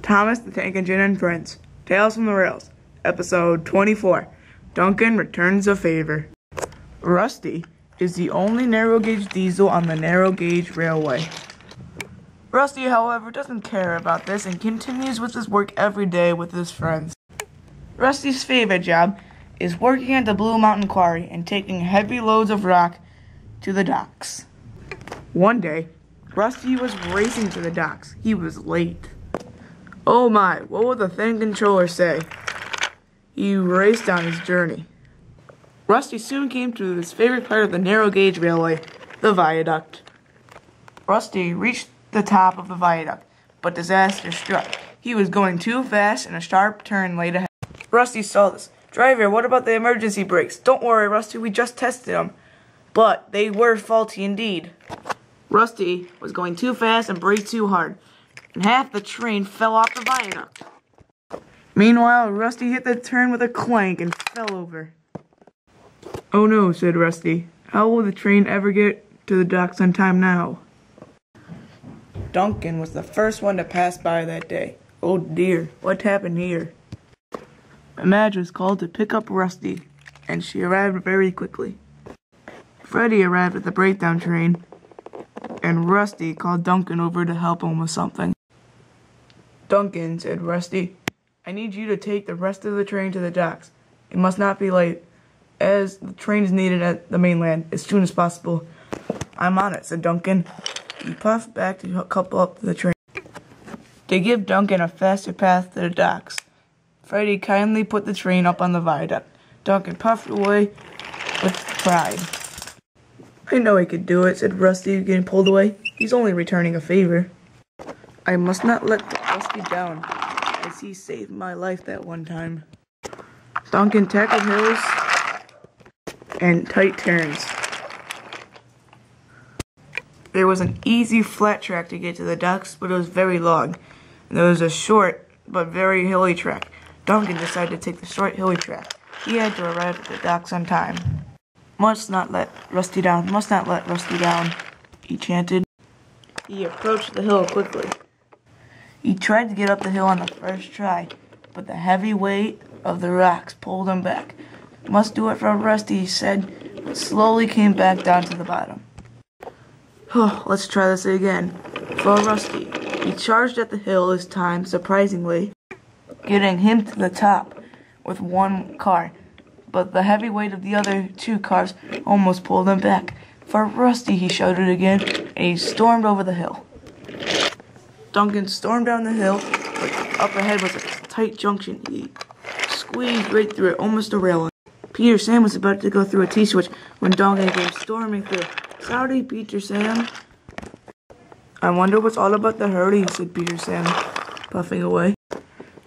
Thomas the Tank Engine and Friends, Tales from the Rails, Episode 24, Duncan Returns a Favor. Rusty is the only narrow-gauge diesel on the narrow-gauge railway. Rusty, however, doesn't care about this and continues with his work every day with his friends. Rusty's favorite job is working at the Blue Mountain Quarry and taking heavy loads of rock to the docks. One day, Rusty was racing to the docks. He was late. Oh my, what would the thing controller say? He raced on his journey. Rusty soon came to his favorite part of the narrow-gauge railway, the viaduct. Rusty reached the top of the viaduct, but disaster struck. He was going too fast and a sharp turn laid ahead. Rusty saw this. "Driver, what about the emergency brakes?" "Don't worry, Rusty, we just tested them." But they were faulty indeed. Rusty was going too fast and braked too hard, and half the train fell off the viaduct. Meanwhile, Rusty hit the turn with a clank and fell over. "Oh no," said Rusty. "How will the train ever get to the docks on time now?" Duncan was the first one to pass by that day. Oh dear, what happened here? Madge was called to pick up Rusty, and she arrived very quickly. Freddie arrived at the breakdown train, and Rusty called Duncan over to help him with something. "Duncan," said Rusty, "I need you to take the rest of the train to the docks. It must not be late, as the train is needed at the mainland as soon as possible." "I'm on it," said Duncan. He puffed back to couple up to the train. To give Duncan a faster path to the docks, Freddie kindly put the train up on the viaduct. Duncan puffed away with pride. "I know he could do it," said Rusty, getting pulled away. "He's only returning a favor." "I must not let Rusty down, as he saved my life that one time." Duncan tackled hills and tight turns. There was an easy flat track to get to the docks, but it was very long. And there was a short but very hilly track. Duncan decided to take the short hilly track. He had to arrive at the docks on time. "Must not let Rusty down, must not let Rusty down," he chanted. He approached the hill quickly. He tried to get up the hill on the first try, but the heavy weight of the rocks pulled him back. "Must do it for Rusty," he said, but slowly came back down to the bottom. "Let's try this again. For Rusty." He charged at the hill this time, surprisingly, getting him to the top with one car, but the heavy weight of the other two cars almost pulled him back. "For Rusty," he shouted again, and he stormed over the hill. Duncan stormed down the hill, but up ahead was a tight junction. He squeezed right through it, almost a railing. Peter Sam was about to go through a T-switch when Duncan came storming through. "Howdy, Peter Sam." "I wonder what's all about the hurry," said Peter Sam, puffing away.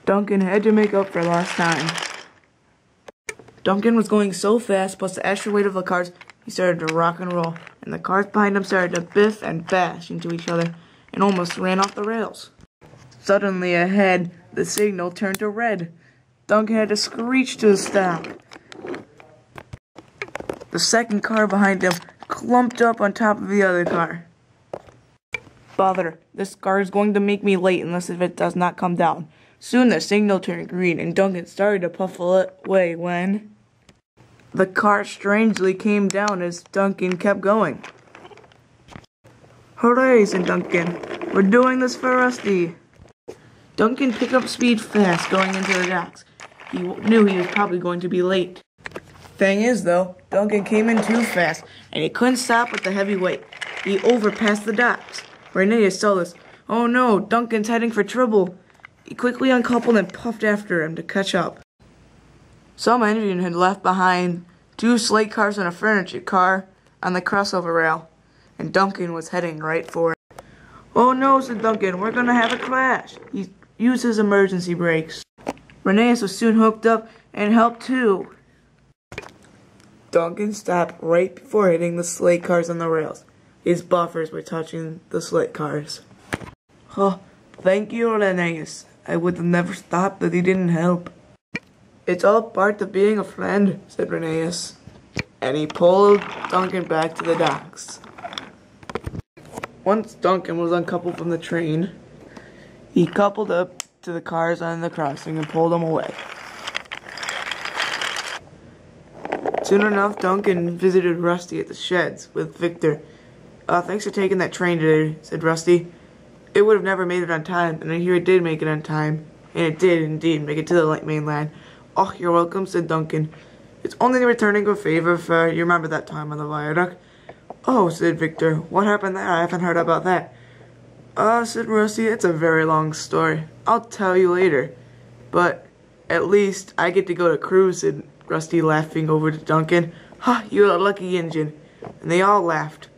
Duncan had to make up for lost time. Duncan was going so fast, plus the extra weight of the cars, he started to rock and roll, and the cars behind him started to biff and bash into each other, and almost ran off the rails. Suddenly ahead, the signal turned to red. Duncan had to screech to a stop. The second car behind him clumped up on top of the other car. "Bother, this car is going to make me late unless if it does not come down." Soon the signal turned green and Duncan started to puff away when the car strangely came down as Duncan kept going. "Hooray," said Duncan. "We're doing this for Rusty." Duncan picked up speed fast going into the docks. He knew he was probably going to be late. Thing is, though, Duncan came in too fast, and he couldn't stop with the heavy weight. He overpassed the docks. Renee saw this. "Oh no, Duncan's heading for trouble." He quickly uncoupled and puffed after him to catch up. Some engine had left behind 2 slate cars and a furniture car on the crossover rail, and Duncan was heading right for it. "Oh no," said Duncan, "we're going to have a crash." He used his emergency brakes. Renee was soon hooked up and helped too. Duncan stopped right before hitting the slate cars on the rails. His buffers were touching the slate cars. "Thank you, Linnaeus. I would have never stopped if he didn't help." "It's all part of being a friend," said Linnaeus, and he pulled Duncan back to the docks. Once Duncan was uncoupled from the train, he coupled up to the cars on the crossing and pulled them away. Soon enough, Duncan visited Rusty at the sheds with Victor. Thanks for taking that train today, said Rusty. It would have never made it on time, and I hear it did make it on time. And it did, indeed, make it to the mainland. Oh, you're welcome, said Duncan. It's only returning a favor for, you remember that time on the viaduct? Oh, said Victor. What happened there? I haven't heard about that. Said Rusty, it's a very long story. I'll tell you later. But at least I get to go to cruise, said Rusty, laughing over to Duncan. Ha, you're a lucky Injun. And they all laughed.